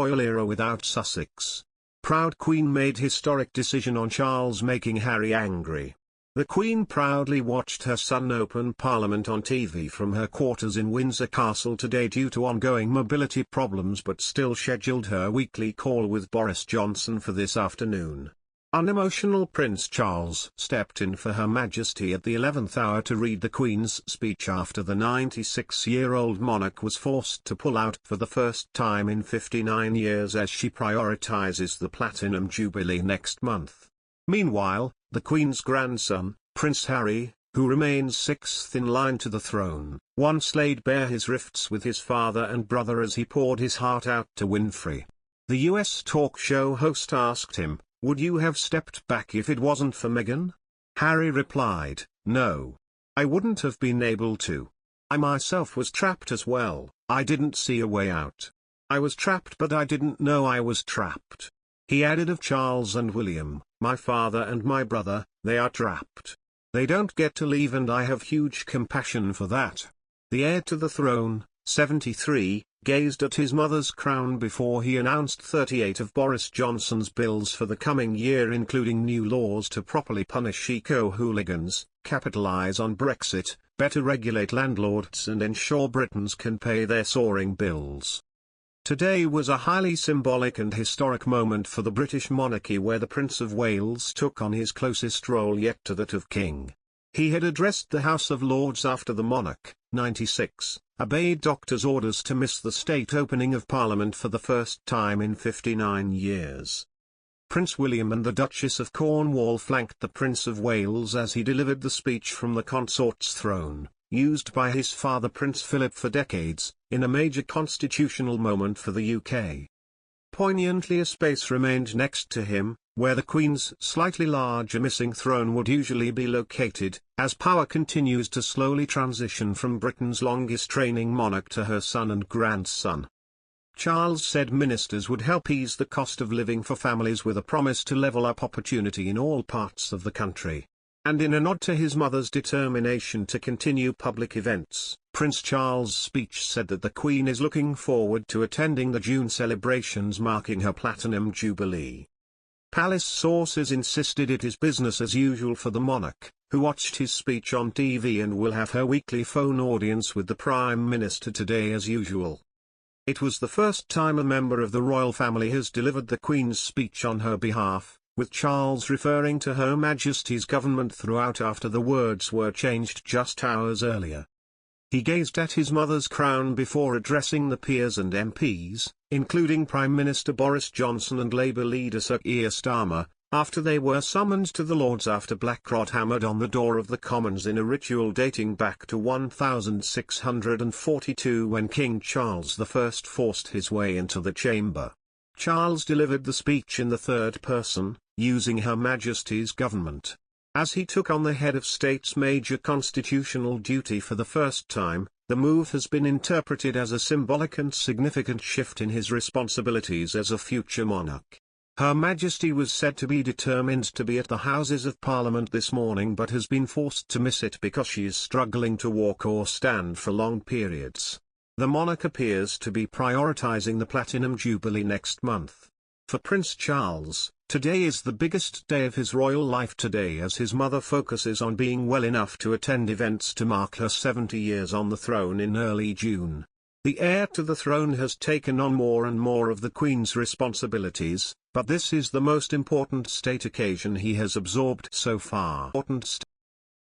royal era without Sussex. Proud Queen made historic decision on Charles making Harry angry. The Queen proudly watched her son open Parliament on TV from her quarters in Windsor Castle today due to ongoing mobility problems, but still scheduled her weekly call with Boris Johnson for this afternoon. Unemotional Prince Charles stepped in for Her Majesty at the 11th hour to read the Queen's speech after the 96-year-old monarch was forced to pull out for the first time in 59 years as she prioritises the Platinum Jubilee next month. Meanwhile, the Queen's grandson, Prince Harry, who remains sixth in line to the throne, once laid bare his rifts with his father and brother as he poured his heart out to Winfrey. The US talk show host asked him, "Would you have stepped back if it wasn't for Meghan?" Harry replied, "No. I wouldn't have been able to. I myself was trapped as well. I didn't see a way out. I was trapped, but I didn't know I was trapped." He added of Charles and William, "My father and my brother, they are trapped. They don't get to leave, and I have huge compassion for that." The heir to the throne, 73, gazed at his mother's crown before he announced 38 of Boris Johnson's bills for the coming year, including new laws to properly punish eco-hooligans, capitalise on Brexit, better regulate landlords and ensure Britons can pay their soaring bills. Today was a highly symbolic and historic moment for the British monarchy, where the Prince of Wales took on his closest role yet to that of king. He had addressed the House of Lords after the monarch, 96, obeyed doctors' orders to miss the state opening of Parliament for the first time in 59 years. Prince William and the Duchess of Cornwall flanked the Prince of Wales as he delivered the speech from the consort's throne, used by his father Prince Philip for decades, in a major constitutional moment for the UK. Poignantly, a space remained next to him, where the Queen's slightly larger missing throne would usually be located, as power continues to slowly transition from Britain's longest reigning monarch to her son and grandson. Charles said ministers would help ease the cost of living for families with a promise to level up opportunity in all parts of the country. And in a nod to his mother's determination to continue public events, Prince Charles' speech said that the Queen is looking forward to attending the June celebrations marking her Platinum Jubilee. Palace sources insisted it is business as usual for the monarch, who watched his speech on TV and will have her weekly phone audience with the Prime Minister today as usual. It was the first time a member of the royal family has delivered the Queen's speech on her behalf, with Charles referring to Her Majesty's government throughout after the words were changed just hours earlier. He gazed at his mother's crown before addressing the peers and MPs, including Prime Minister Boris Johnson and Labour leader Sir Keir Starmer, after they were summoned to the Lords after Black Rod hammered on the door of the Commons in a ritual dating back to 1642 when King Charles I forced his way into the chamber. Charles delivered the speech in the third person, using Her Majesty's government. As he took on the head of state's major constitutional duty for the first time, the move has been interpreted as a symbolic and significant shift in his responsibilities as a future monarch. Her Majesty was said to be determined to be at the Houses of Parliament this morning, but has been forced to miss it because she is struggling to walk or stand for long periods. The monarch appears to be prioritising the Platinum Jubilee next month. For Prince Charles, today is the biggest day of his royal life today, as his mother focuses on being well enough to attend events to mark her 70 years on the throne in early June. The heir to the throne has taken on more and more of the Queen's responsibilities, but this is the most important state occasion he has absorbed so far.